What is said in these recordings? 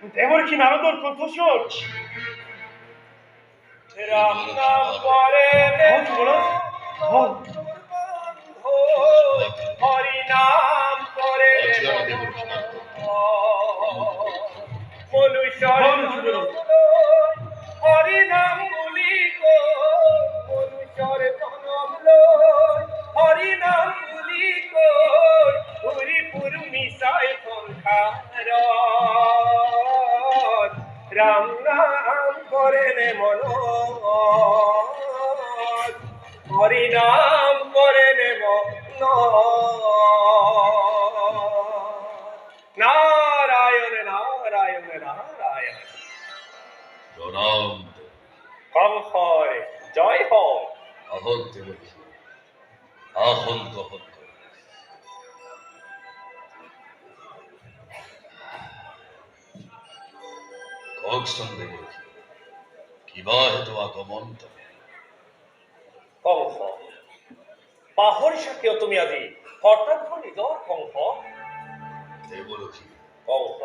দেবর্ষী নারদর কণ্ঠস্বর। রাম নাম করে হরি নাম করে মনুষ্য হরি নাম গুলি মনুষ্যর জনম লয় হরি নাম গুলি হরিপুর মিশায় সংসার রাম নাম করেন মন হরি নাম করেন মন নারায়ণ নারায়ণ নারায়ণ প্রণাম কম হয় জয় হয় আহন দেবকী আহন গ্রহণ কর কখন দেবকী কিবা হেতু আগমন তবে কংস পাহর সাথেও তুমি আজি কর্তব্য নিজৰ কংস দেবকী কংস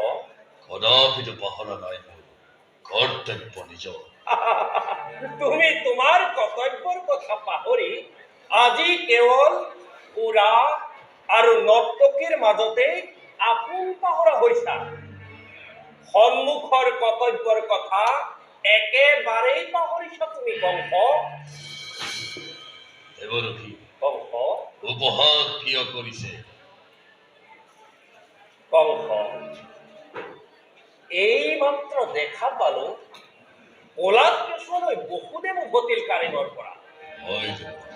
কদাপিতো পাহৰা নাই মোৰ কৰ্তব্য নিজৰ তুমি তোমাৰ কৰ্তব্যৰ কথা পাহৰি আজি কেৱল পুৰা আৰু নৰ্তকীৰ মাজতে আপোন পাহৰা হৈছা সন্মুখৰ কৰ্তব্যৰ কথা একেবাৰেই পাহৰিছা তুমি কংস দেবকী কংস উপহাস কিয় কৰিছে কংস এই মাত্ৰ দেখা পালো ওলাদ কৃষ্ণলৈ বসুদেৱ উভতিল কাৰেঙৰ পৰা হয় দেবকী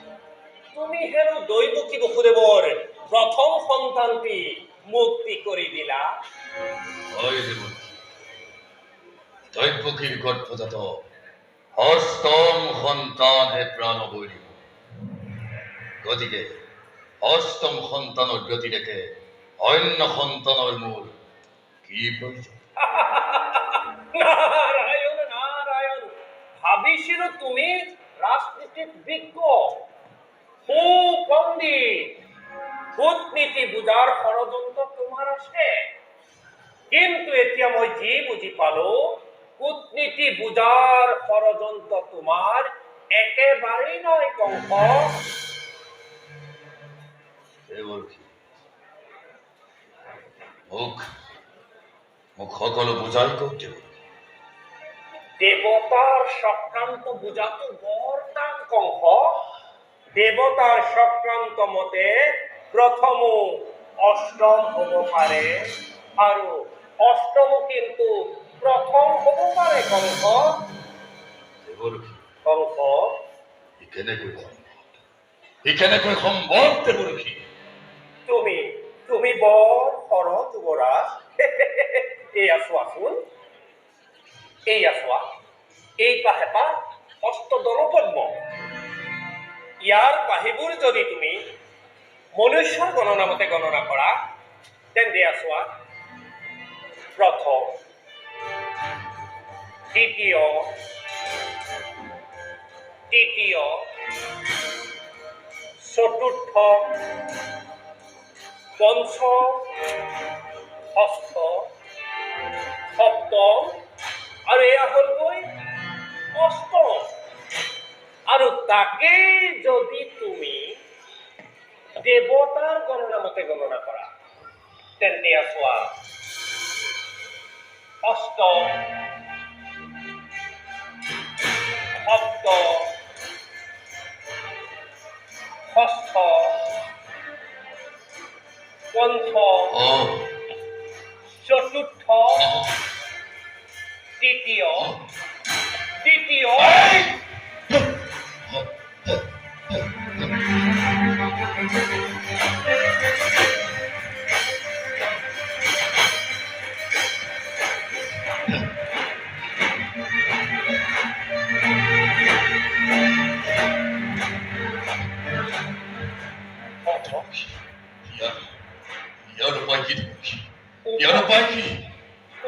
তুমি হেনো দৈবকী বসুদেৱৰ প্ৰথম সন্তানটি মুক্তি কৰি দিলা হয় দেবকী দৈবকীৰ গৰ্ভজাত অষ্টম সন্তানহে প্ৰাণ বৈৰি গতিকে অষ্টম সন্তানৰ গতিৰেকে অন্য সন্তানৰ মোৰ কি প্ৰয়োজন নাৰায়ণ নাৰায়ণ ভাবিছিলো তুমি ৰাজনীতিত বিজ্ঞ সুপণ্ডিত কূটনীতি বুজাৰ ষড়যন্ত্ৰ তোমাৰ আছে কিন্তু এতিয়া মই যি বুজি পালো কূটনীতি বুজাৰ ষড়যন্ত্ৰ তোমাৰ একেবাৰেই নহয় কংস দেবকী মোক সকলো বুজাই কওক দেবকী দেৱতাৰ চক্ৰান্ত বুজাটো বৰ টান কংস দেৱতাৰ চক্ৰান্ত মতে প্ৰথমো অষ্টম হ'ব পাৰে আৰু অষ্টমো কিন্তু প্ৰথম হ'ব পাৰে কংস দেবকী কংস ই কেনেকৈ সম্ভৱ দেবকী তুমি তুমি বৰ সৰহ যুৱৰাজ এয়া চোৱাচোন এয়া চোৱা এই পাহেপা অষ্টদলপদ্ম ইয়াৰ পাহিবোৰ যদি তুমি মনুষ্যৰ গণনা মতে গণনা কৰা তেন্তে এয়া চোৱা প্ৰথম দ্বিতীয় তৃতীয় চতুৰ্থ পঞ্চম ষষ্ঠ সপ্তম আৰু এয়া হ'লগৈ অষ্টম আৰু তাকেই যদি তুমি দেৱতাৰ গণনা মতে গণনা কৰা তেন্তে এয়া চোৱা অষ্টম সপ্তম ষষ্ঠ পঞ্চম চতুৰ্থ তৃতীয় দ্বিতীয়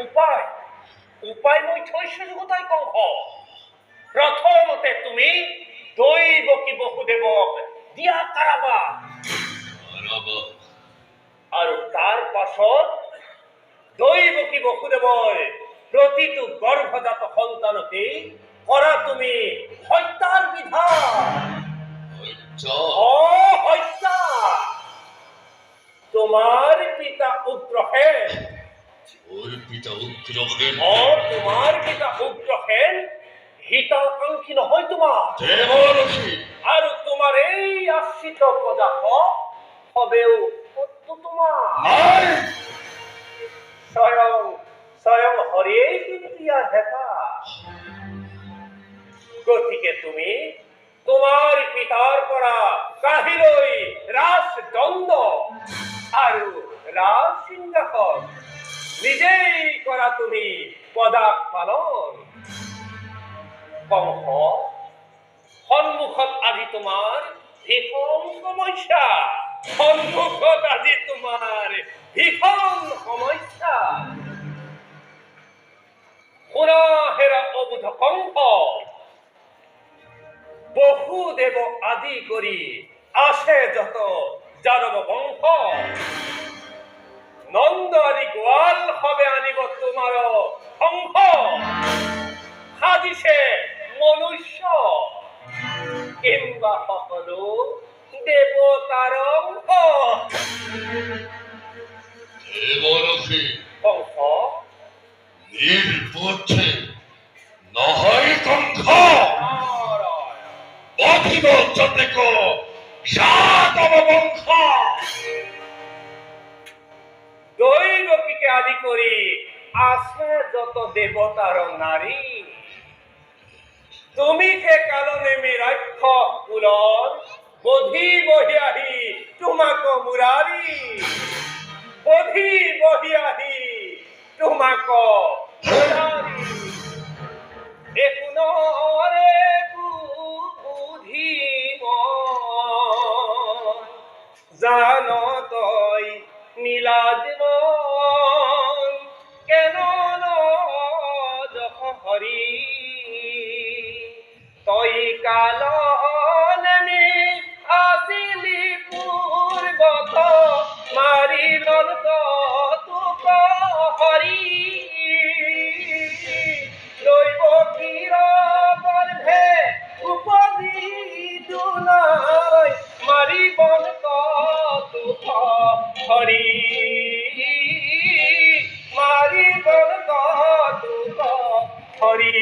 উপায় উপায় মই থৈছো যুগতাই কংস প্ৰথমতে তুমি দৈবকী বসুদেৱক দিয়া কাৰাবাস আৰু তাৰ পাছত দৈবকী বসুদেৱৰ প্ৰতিটো গৰ্ভজাত সন্তানকে কৰা তুমি হত্যাৰ বিধান। হত্যা। তোমাৰ পিতা উগ্ৰসেন। ওৰ পিতা উগ্ৰসেন। তোমাৰ পিতা উগ্ৰসেন হিতাকাংক্ষী নহয় তোমাৰ। দেবৰক্ষী। আৰু তোমাৰ এই আশ্ৰিত প্ৰজা সবেও শত্ৰু তোমাৰ। নাই। স্বয়ং হৰিয়েই কিন্তু ইয়াৰ হেতা। গতিকে তুমি তোমাৰ পিতাৰ পৰা কাঢ়ি লৈ ৰাজদণ্ড আৰু ৰাজসিংহাসন নিজেই কৰা তুমি পদাক পালন। কংস, সন্মুখত আজি তোমাৰ ভীষণ সমস্যা। সন্মুখত আজি তোমাৰ ভীষণ সমস্যা। শুনা হেৰা অবুধ কংস, বহুদেৱ আদি কৰি আছে যত যাদৱ বংশ। নন্দ আদি গোৱাল সবে আনিব তোমাৰ ধ্বংস। সাজিছে মনুষ্য কিম্বা সকলো দেৱতাৰ অংশ। দেবৰক্ষী। কংস, নিৰ্বোধে নহয় কংস। অখিব যতেক যাদৱ বংশ। দৈবকীকে আদি কৰি আছে যত দেৱতাৰ নাৰী। তুমি সে কালনেমি ৰাক্ষস কুলৰ বধি বহি আহি তোমাক মুৰাৰী। বধি বহি আহি তোমাক মুৰাৰী। একোনৰে বুধিম জান তই নীলাজ কেন হৰি তই কালনেমি আছিলি পূৰ্বত মাৰিল তোক হৰি। দৈবকীৰ গৰ্ভে উপজি দুনাই মাৰিবন তোক হৰি। মাৰিবন তোক হৰি।